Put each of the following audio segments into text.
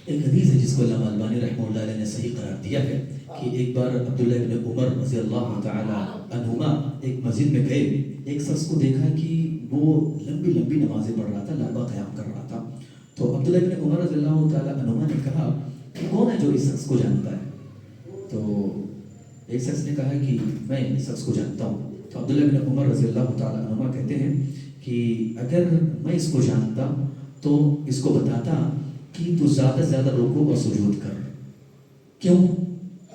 ایک حدیث ہے جس کو علامہ البانی رحمہ اللہ علیہ نے صحیح قرار دیا ہے کہ ایک بار عبداللہ ابن عمر رضی اللہ تعالی عنہما ایک مسجد میں گئے، ایک شخص کو دیکھا کہ وہ لمبی لمبی نمازیں پڑھ رہا تھا، لمبا قیام کر رہا تھا. تو عبداللہ ابن عمر رضی اللہ تعالی عنہما نے کہا کہ کون ہے جو اس شخص کو جانتا ہے؟ تو ایک شخص نے کہا کہ میں اس شخص کو جانتا ہوں. تو عبداللہ ابن عمر رضی اللہ تعالی عنہما کہتے ہیں کہ اگر میں اس کو جانتا تو اس کو بتاتا کہ تو زیادہ سے زیادہ رکوع اور سجود کر. کیوں؟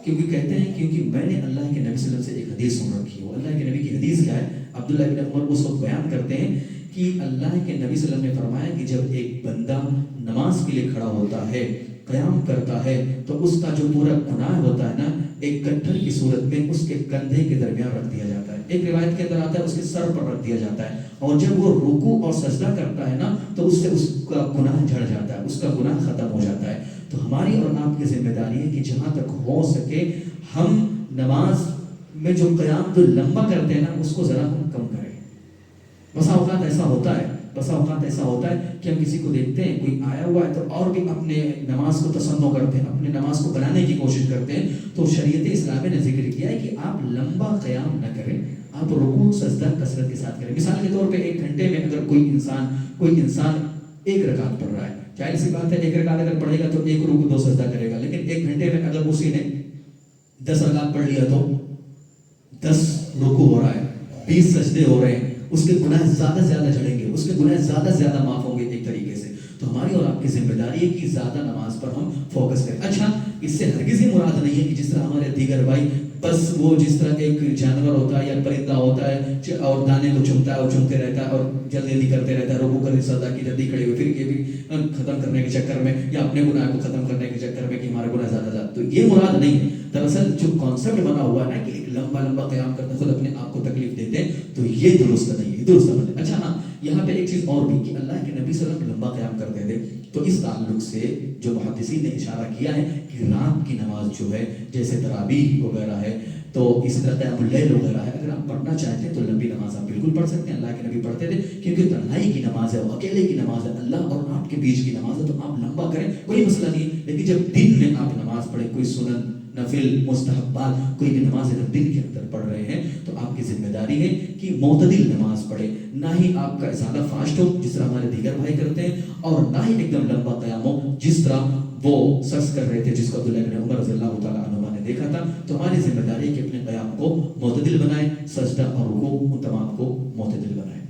کیونکہ کہتے ہیں کیونکہ میں نے اللہ کے نبی صلی اللہ علیہ وسلم سے ایک حدیث سن رکھی ہے. وہ اللہ کے نبی کی حدیث کیا ہے؟ عبداللہ ابن عمر اس وقت بیان کرتے ہیں کہ اللہ کے نبی صلی اللہ علیہ وسلم نے فرمایا کہ جب ایک بندہ نماز کے لیے کھڑا ہوتا ہے، قیام کرتا ہے، تو اس کا جو پورا گناہ ہوتا ہے نا، ایک کٹھر کی صورت میں اس کے کندھے کے درمیان رکھ دیا جاتا ہے. ایک روایت کے اندر آتا ہے اس کے سر پر رکھ دیا جاتا ہے، اور جب وہ رکوع اور سجدہ کرتا ہے نا تو اس سے اس کا گناہ جھڑ جاتا ہے، اس کا گناہ ختم ہو جاتا ہے. تو ہماری اور آپ کی ذمہ داری ہے کہ جہاں تک ہو سکے ہم نماز میں جو قیام جو لمبا کرتے ہیں نا اس کو ذرا ہم کم کریں. بسا اوقات ایسا ہوتا ہے کہ ہم کسی کو دیکھتے ہیں کوئی آیا ہوا ہے تو اور بھی اپنے نماز کو تسنو کرتے ہیں، اپنے نماز کو بنانے کی کوشش کرتے ہیں. تو شریعت اسلامی نے ذکر کیا ہے کہ آپ لمبا قیام نہ کریں، آپ رکوع سجدہ کثرت کے ساتھ کریں. مثال کے طور پہ ایک گھنٹے میں اگر کوئی انسان ایک رکعت پڑھ رہا ہے، ظاہر سی بات ہے ایک رکعت اگر پڑھے گا تو ایک رکوع دو سجدہ کرے گا. لیکن ایک گھنٹے میں اگر اسی نے 10 رکعت پڑھ لیا تو 10 رکوع ہو رہا ہے، 20 سجدے ہو رہے ہیں، اس کے گناہ زیادہ سے زیادہ جھڑیں گے، اس کے گناہ زیادہ سے زیادہ معاف ہوں گے ایک طریقے سے. تو ہماری اور آپ کی ذمہ داری ہے کہ زیادہ نماز پر ہم فوکس کریں. اچھا، اس سے ہرگز ہی مراد نہیں ہے کہ جس طرح ہمارے دیگر بھائی بس وہ جس طرح ایک جانور ہوتا ہے یا پرندہ ہوتا ہے اور دانے کو چمتا ہے اور چمتے رہتا ہے اور جلدی کرتے رہتا ہے، رکوع کرنے سجدہ کی جلدی کھڑے ہوئے، پھر یہ بھی ختم کرنے کے چکر میں یا اپنے گناہ کو ختم کرنے کے چکر میں کہ ہمارا گناہ زیادہ. تو یہ مراد نہیں ہے. دراصل جو کانسیپٹ بنا ہوا ہے نا کہ ایک لمبا قیام کرتے خود اپنے آپ کو تکلیف دیتے ہیں، تو یہ درست نہیں ہے، درست سمجھ. اچھا ہاں، یہاں پہ ایک چیز اور بھی کہ اللہ کے نبی صلی اللہ علیہ وسلم لمبا قیام کرتے تھے. تو اس تعلق سے جو محدثین نے اشارہ کیا ہے کہ رات کی نماز جو ہے جیسے تراویح وغیرہ ہے، تو اس طرح قیام اللیل وغیرہ ہے، اگر آپ پڑھنا چاہتے ہیں تو لمبی نماز آپ بالکل پڑھ سکتے ہیں. اللہ کے نبی پڑھتے تھے کیونکہ تنہائی کی نماز ہے، وہ اکیلے کی نماز ہے، اللہ اور آپ کے بیچ کی نماز ہے. تو آپ لمبا کریں، کوئی مسئلہ نہیں. لیکن جب دن میں آپ نماز پڑھیں، کوئی سنن نفل مستحبات کوئی بھی نماز اگر دن کے اندر پڑھ رہے ہیں تو آپ کی ذمہ داری ہے کہ معتدل نماز پڑھیں. نہ ہی آپ کا زیادہ فاسٹ ہو جس طرح ہمارے دیگر بھائی کرتے ہیں، اور نہ ہی ایک دم لمبا قیام ہو جس طرح وہ شخص کر رہے تھے جس کو عبداللہ بن عمر رضی اللہ تعالیٰ عنہما نے دیکھا تھا. تو ہماری ذمہ داری ہے کہ اپنے قیام کو معتدل بنائیں، سجدہ اور رکوع ان تمام کو معتدل بنائیں.